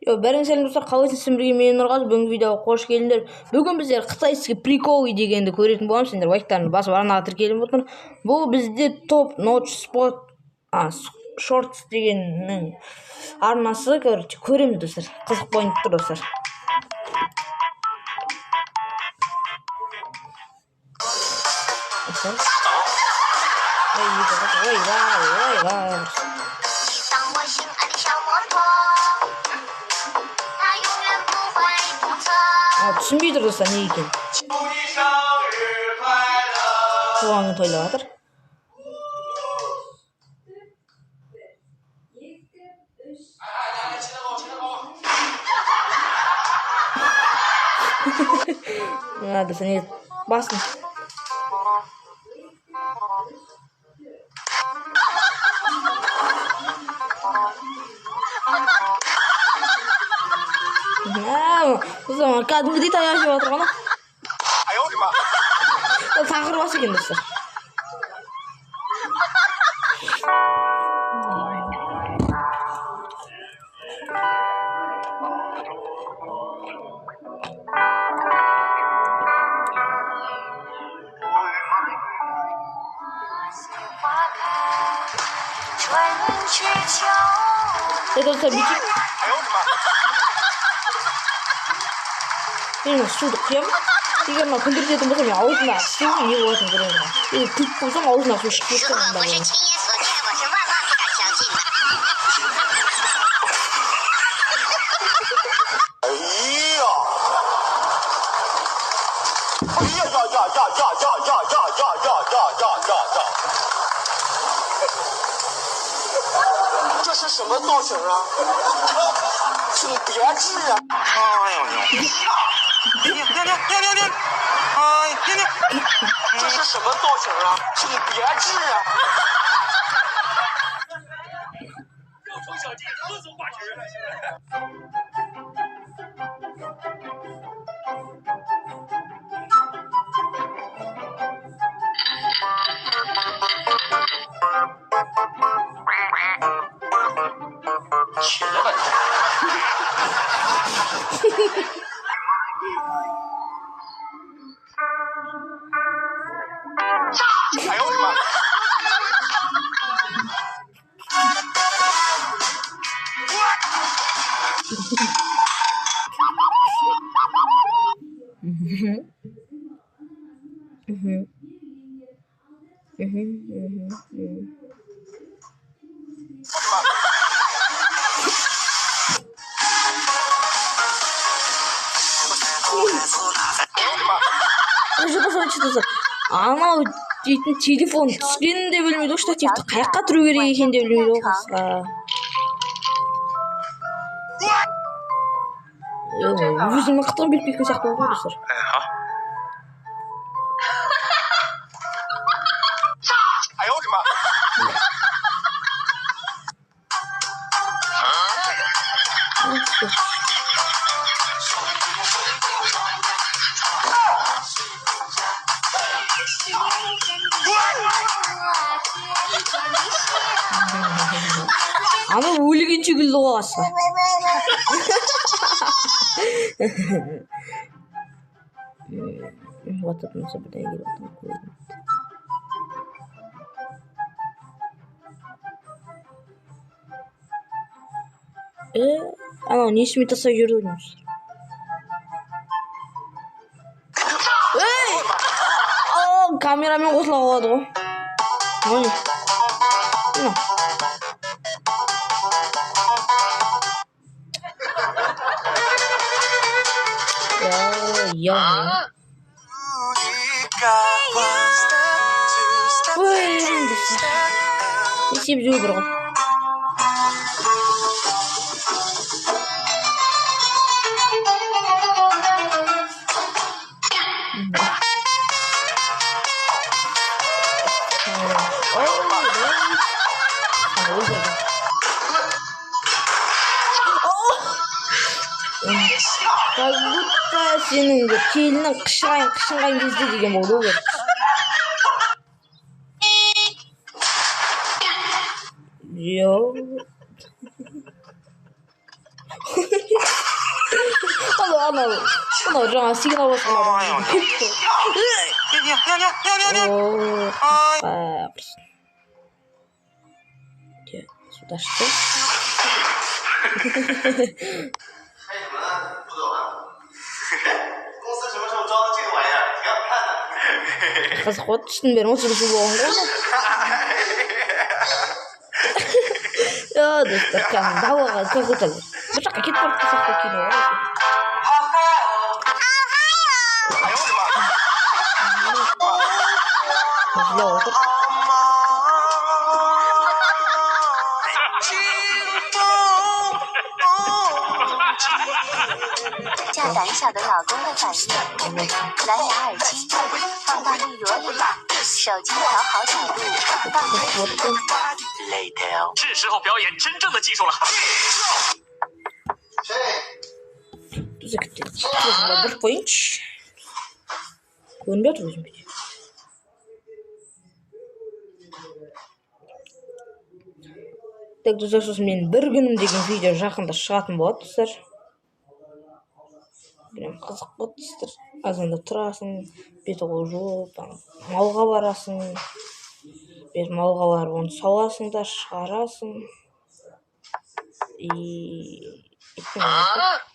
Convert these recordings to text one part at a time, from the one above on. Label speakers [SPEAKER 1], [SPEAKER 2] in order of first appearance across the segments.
[SPEAKER 1] Бәрін сәлем достар, қалайсыз? Сіздерге мен Нұрғазы. Бүгінгі видеоға қош келдіңдер. Бүгін біздер қытайский приколы дегенді көретін боламыз. Сендер лайктарын басып арнаға тіркеліп отыр. Бұл бізде топ нотч спот шортс дегеннің арнасы. Көреміз достар. Қызық болып тұр достар. түсінбей тұр достар, не екен. Туған күн тойлап жатыр. Достар, не басын. Кәдімгідей таяқ жеп жатыр ғана. Тақыр бас екен достар. достар, бүйтіп мен суды құямын. Егер мына күлдіртетін болса, мен аузына су не болатынын көремін. Күліп болсам, аузына су шығып кетті.
[SPEAKER 2] 这是什么造型啊？请别治啊！这是什么造型啊？请别治啊！肉头小鸡何足挂齿。瘸吧你！哎呦我的妈！Анау
[SPEAKER 1] дейтін телефон түскенін де білмейді, штативті қаяққа тұру керек екен де білмейді ол қызға. Өзімнің қытығын біліп кеткен сияқты болды достар. Ama өлгенше күлді ғой қасқа. Ватырмаса бірден келіп атам қойдым. Анау несімен тасап жүрді дейміз. Камерамен қосыла қалады ғой. Міне. Есеп жүр бір ғой. Как будто сенің келінің қышынған кезде деген болды ғой. Жоқ. Ана жаңа сигнал басқан. Сюда что? Қазір қуаттыштың бәрі осы кісі болған ғой. Достар, қазір далаға какой-то бір жаққа кетіп барып қалсақ та кино ғой. Жылап отыр.
[SPEAKER 3] 这胆小的老公的反应：蓝牙耳机放到绿萝里，手机调好角度放对尺寸。
[SPEAKER 2] 是时候表演真正的技术了。
[SPEAKER 1] Düzelttik. Bir koyunç. Көрінбей отыр өзім бе. Так, достар, сосын мен бір күнім деген видео жақында шығатын болады, достар. Прям қызық болады, достар. Азанда тұрасың, беті-қолы жуып, малға барасың. Бет малға барып оны сауасың да, шығарасың.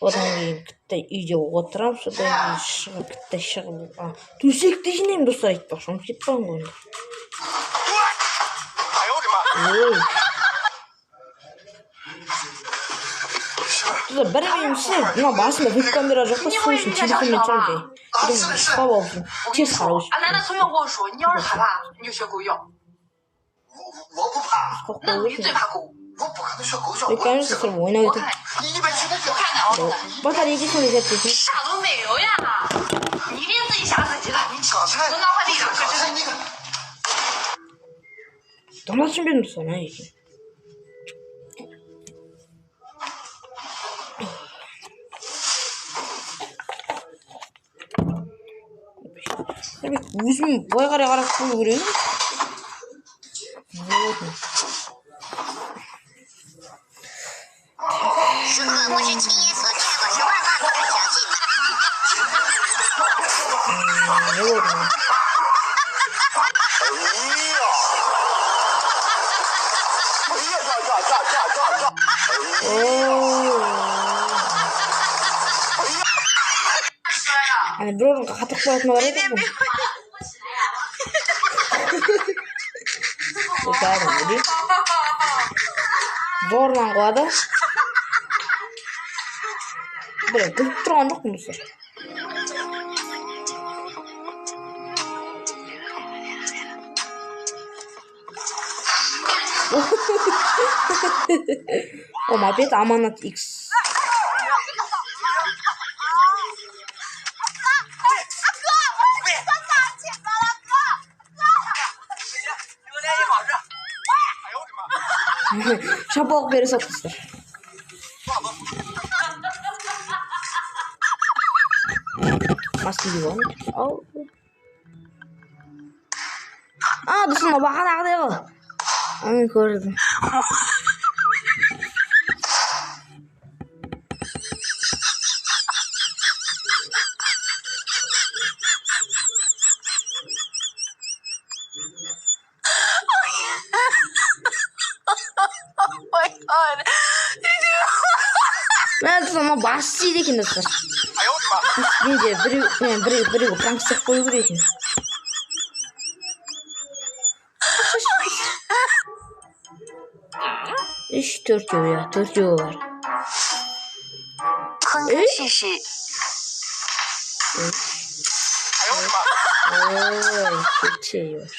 [SPEAKER 1] Одан кейін кітті үйде отырам, содан кейін шығып, кітті шығып, төсекті жинаймын, достар, айтпақшы, ұмытып кетпейін ғой. Достар, бір емесі, мына басында веб-камера жоқ та, сол үшін телефонмен түсірмей. Ұстап алып жүрмін, тез қарау үшін.
[SPEAKER 2] 奶奶从没跟我说，你要是害怕，你就学狗叫。
[SPEAKER 4] 我不怕，
[SPEAKER 2] 那你最怕狗。
[SPEAKER 4] 我不可能学狗叫。
[SPEAKER 1] веб-камера түсіріп ойнап етіп.
[SPEAKER 4] 你一边去那就
[SPEAKER 1] Батарейки сөйлеп кетті.
[SPEAKER 2] 啥都没有呀！你别自己瞎自己了，你
[SPEAKER 4] 刚才
[SPEAKER 2] 我拿快递了，快去。
[SPEAKER 4] 你看，
[SPEAKER 1] Donatçım benim sana iyi. Evet, yüzümü boya karaya koyuyor. Вот.
[SPEAKER 3] 如果不是亲眼所见，我是万万不敢相信的。
[SPEAKER 1] Вот. Hani bir orada katık boyatma var ya bu. Bakalım hadi. Zorlan koyada. Böyle kırıp duran yok mu bu sefer? O mapet amanat X. Şapok beri satmışlar. Masih di mana? Oh. Dostum bakın ağda yok. Ay gördüm. Ben sana bahsedeyim ki nasıl? Neydi? Biri pranksak koyu buraya. İş 4 yıl ya, 4 yıl var.
[SPEAKER 3] 亨哥试试。
[SPEAKER 1] Oy, çok şey var.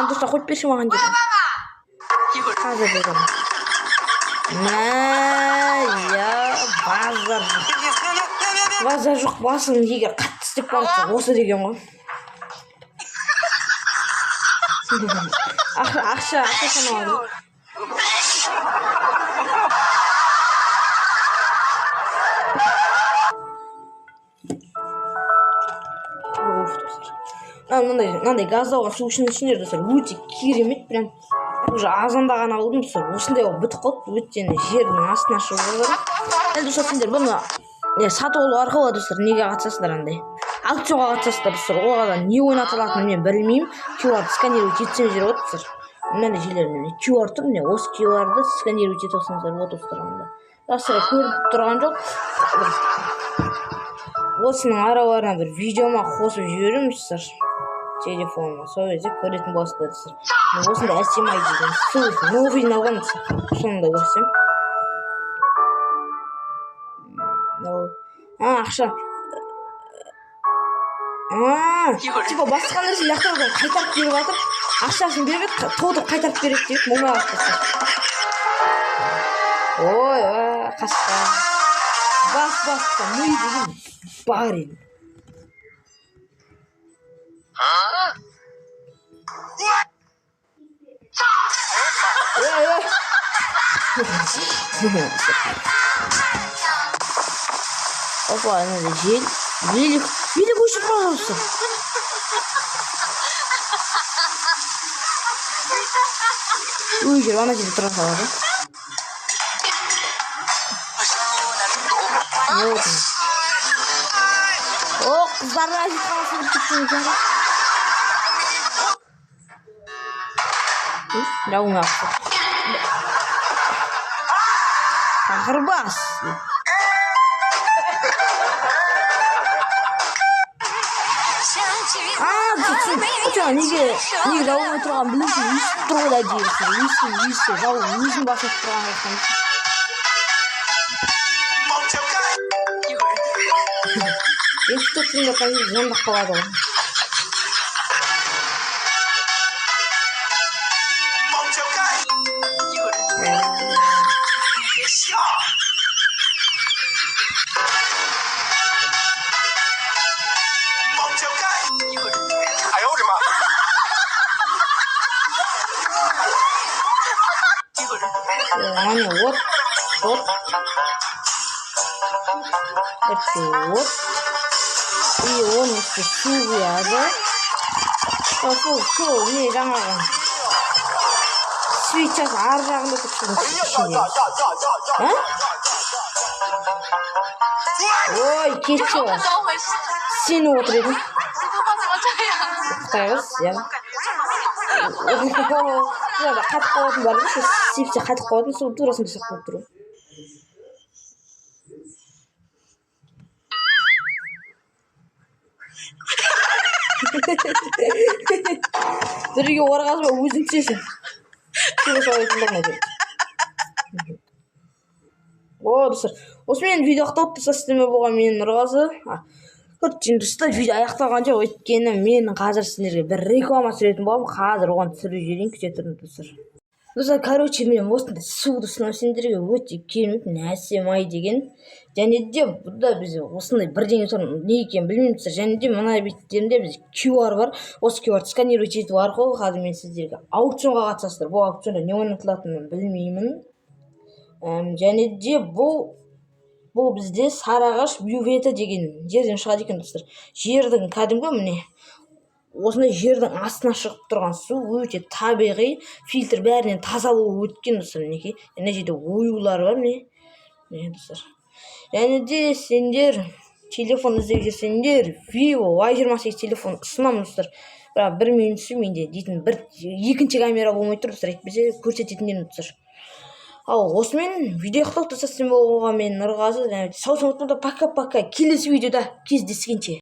[SPEAKER 1] Dostlar, хоть пишем ангелы. Hadi bakalım. Ya bazar. Bazar жоқ басын егер қатты істеп баратса осы деген ғой. Ақша саналады. мынандай газдалған су ішіңдер достар, өте керемет, прям уже азанда ғана алдым достар. Осындай болып бітіп қалды, өйткені жердің астына шығып жатыр. Енді достар, сендер бұны сатып алу арқылы достар неге қатысасыздар, андай аукционға қатысасыздар достар. Оған не ойнатылатынын мен білмеймін. QR-ды сканировать етсем жер от достар. Мынандай жерлер міне QR тұр, міне осы QR-ды сканировать етіп алсаңыздар болады достар. Достар көріп тұрған жоқ. Осының араларына бір видеома қосып жіберемін достар. Телефоныма сол кезде көретін боласыздар достар. Осында әсемай деген ссылка новыйын алған достар. Соны да көрсем. Ақша. Типа басқа нәрсе лақтардан қайтарып беріп жатыр. Ақшасын беріп толтырып қайтарып береді деп момаға достар. Ой, қасқа. Бас-басқа мы деген бар енді. Опа, надо велик очень пожалуйста. Ой, ана жерде тұра қалады. О, қыздарға әжет қаласы бір кеткен екен. Дауына ақсы. Тақырбас. Неге дауына тұрған білесің, үйсіп тұрғы да дейірсің. Үйсі, дауын өзін басып тұрған қайсан. Есті тұтқында қайын жандақ қалады ғой. Мане, вот. Это вот. И он еще сувяда. Фу, не жаңағы. Сейчас ар жағында тұрсын ішінде. Ой, кетші бар. Сені отыр едің. Қытай қыз, я. Қатып қалатын бар ма? Сепсе қатып қалатын, сол турасында сақтап тұру. Бірге орғазыма өзің түсесің. Тура салайтындарына жер. О, достар. Осымен видео аяқталып тұрса сіздермен болған мен Нұрғазы. Достар, видео аяқталған жоқ, өйткені мен қазір сіздерге бір реклама түсіретін боламын. Қазір оған түсіріп жіберейін, күте тұрыңдар достар. Достар, короче, мен осындай суды ұсынамын сендерге, өте керемет әсемай деген. Және де бұда бізде осындай бірдеңе тұр, не екенін білмеймін достар. Және де мына беттерінде бізде QR бар. Осы QR-ды сканировать ету арқылы қазір мен сіздерге аукционға қатысасыздар. Бұл аукционда не ойнатылатынын білмеймін. Және де бұл бізде Сарыағаш бюветі деген жерден шығады екен достар. Жердің кәдімгі міне осындай жердің астына шығып тұрған су өте табиғи, фильтр бәрінен тазалығы өткен достар. Мінекей, мына жерде оюлар бар міне достар. Және де сендер телефон іздеп жүрсеңдер, Vivo Y28 телефон ұсынамын достар. Бірақ бір минусы менде дейтін екінші камера болмай тұр достар. Әйтпесе көрсететінден достар. Ал осымен видео аяқталып тұрса сіздермен болған мен Нұрғазы. Сау саламатта, пока-пока. Келесі видеода кездескенше.